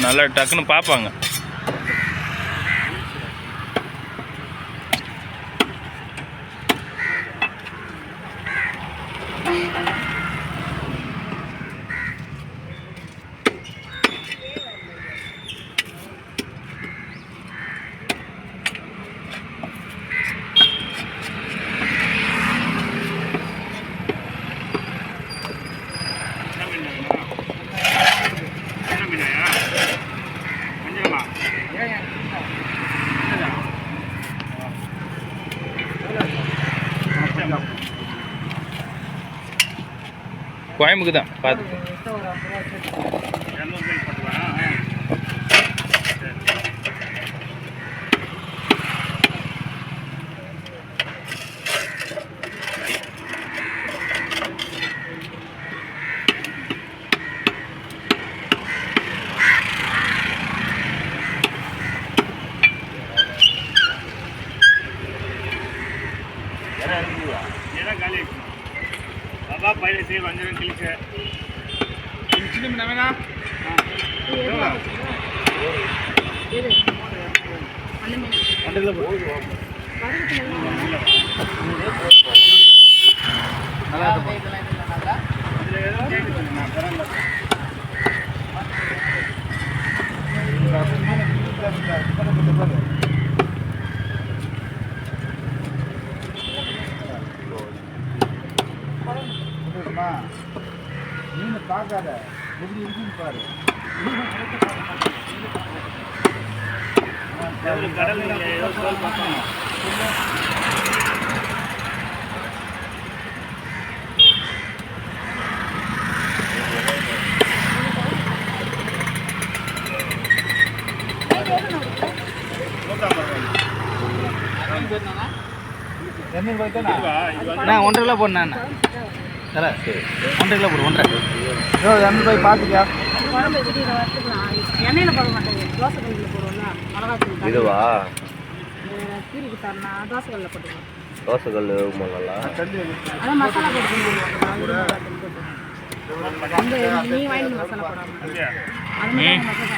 நல்லா டக்குன்னு பார்ப்பாங்க. கோயம்புக்கு தான் பார்த்து पहले से वंजन क्लिक है इंचिन में नवेना अंडरला बोल நீங்க பார்க்காத எப்படி இருக்குன்னு பாரு. கடல்ல ஏதோ சோல் பார்த்தோம். என்ன போயிட்டா நான் 1.5 கிலோ போடுறேன். சரி 1.5 கிலோ போடு 1.5 எண்ணெய் போய் பார்த்துக்கியா எண்ணெயில் போட மாட்டேங்க, தோசை கல்லில் போடுவோம்னா மிளகாத்தூள் இதுவா கீரிக்கு தரனா தோசை கல்லில் போட்டுக்கலாம். தோசை கல் நல்லா அதான் மசாலா போட்டு அந்த நீ வாங்கி மசாலா போடாமல் அது மாதிரி மசாலா